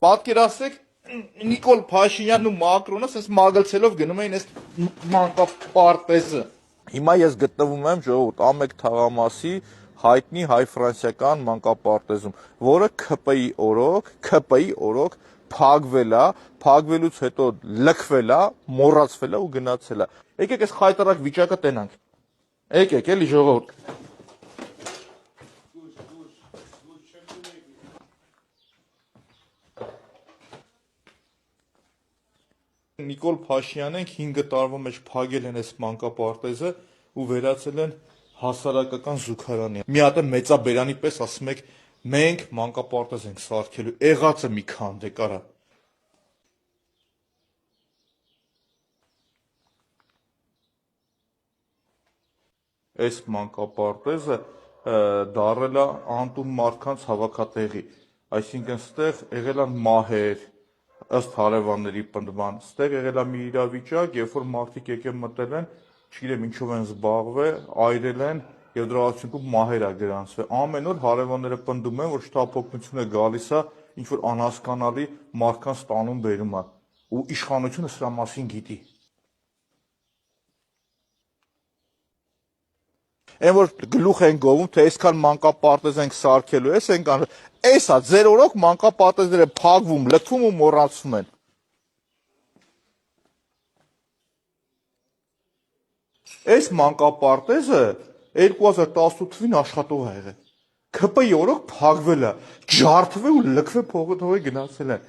Պատկերացրեք Նիկոլ Փաշինյանն ու Մակրոնը sense մագլցելով գնում էին այս մանկապարտեզը։ Հիմա ես գտնվում եմ ժողովուրդ ամեկ թաղամասի հայտնի հայ-ֆրանսիական մանկապարտեզում, որը ՔՊ-ի օրոք փակվել է, փակվելուց հետո լքվել է, մոռացվել է ու գնացել է։ Եկեք այս խայտարակ վիճակը տենանք։ Եկեք էլի ժողովուրդ։ Նիկոլ Փաշինյանեն 5 տարվա մեջ փակել են այս մանկապարտեզը ու վերածել են հասարակական զուգարանի։ Մի հատ մեծաբերանի պես ասում եք մենք մանկապարտեզ ենք սարքելու, եղածը մի քանդ է կարա։ Այս մանկապարտեզը դարել է անտուն մարդկանց հավաքատեղի, այսինքն ստեղ եղել են մահեր, ըստ հարևանների պնդման, ստեղ եղել է մի իրավիճակ, երբ որ մարդիկ եկել մտել են, չգիտեմ ինչով են զբաղվել, այրել են եւ դրա արդյունքում մահեր է գրանցվել։ Ամեն օր հարևանները պնդում են, որ շտապօգնությունը գալիս է, ինչ որ անհասկանալի մարդկանց տանում բերում է, ու իշխանությունը սրա մասին գիտի։ Այն որ գլուխ են գովում, թե այսքան մանկապարտեզ ենք սարքելու, էսա ձեր օրոք մանկապարտեզները փակվում, լքվում ու մոռացվում են։ Այս մանկապարտեզը 2018 թվին աշխատող է եղել։ ՔՊ-ի օրոք փակվել է, ջարդվել ու լքվել փողոթողի գնացել են։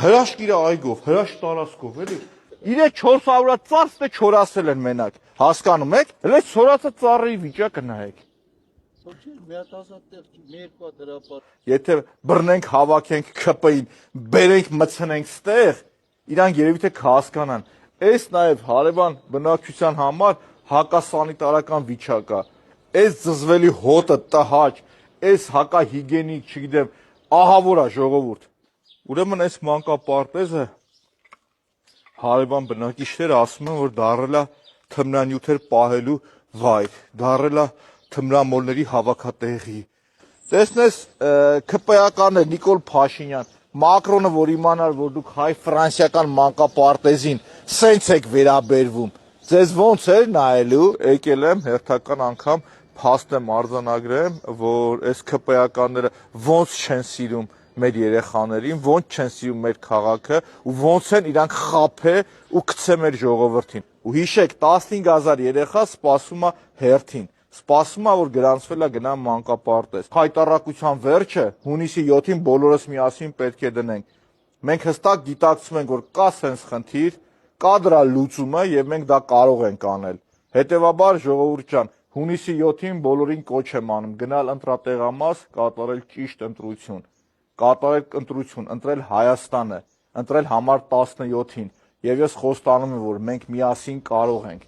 Հրաշք իր այգով, հրաշք տարածքով, էլի։ Իրե 400-ը ծառ ստե չորացել են մենակ, հասկանում եք։ Հələ չորացած ծառերի վիճակը նայեք։ Եթե բռնենք, հավաքենք ՔՊ-ին, բերենք, մցնենք ստեղ, իրանք երևի թե կհասկանան։ Այս նաև հարևան բնակչության համար հակասանիտարական վիճակ է։ Այս զզվելի հոտը, տհաճ, այս հակահիգենիկ, չգիտեմ, ահավոր է ժողովուրդ։ Ուրեմն այս մանկապարտեզը հարևան բնակիչները ասում են, որ դարել է թմրանյութեր պահելու վայր, դարել է թմրամոլների հավաքատեղի։ Տեսնես ՔՊ-ականներ Նիկոլ Փաշինյան, Մակրոնը, որ իմանար, որ դուք հայ-ֆրանսիական մանկապարտեզին սենց եք վերաբերվում, ձեզ ոնց էր նայելու, եկել եմ հերթական անգամ փաստ եմ արձանագրեմ, որ այս ՔՊ-ականները ոնց չեն սիրում մեր երեխաներին, ոնց չեն սիրում մեր քաղաքը ու ոնց են իրանք խաբե ու գցե մեր ժողովրդին։ Ու հիշեք 15000 երեխա սպասում է հերթին, սպասում է որ գրանցվել է գնա մանկապարտեզ։ Խայտառակության վերջը հունիսի 7-ին բոլորս միասին պետք է դնենք։ Մենք հստակ գիտակցում ենք, որ կա սենց խնդիր, կա դրա լուծումը եւ մենք դա կարող ենք անել։ Հետեւաբար ժողովուրդ ջան, հունիսի 7-ին բոլորին կոչ եմ անում գնալ ընտրատեղամաս, կատարել ճիշտ ընտրություն, ընտրել Հայաստանը, ընտրել համար 17-ին եւ ես խոստանում եմ, որ մենք միասին կարող ենք։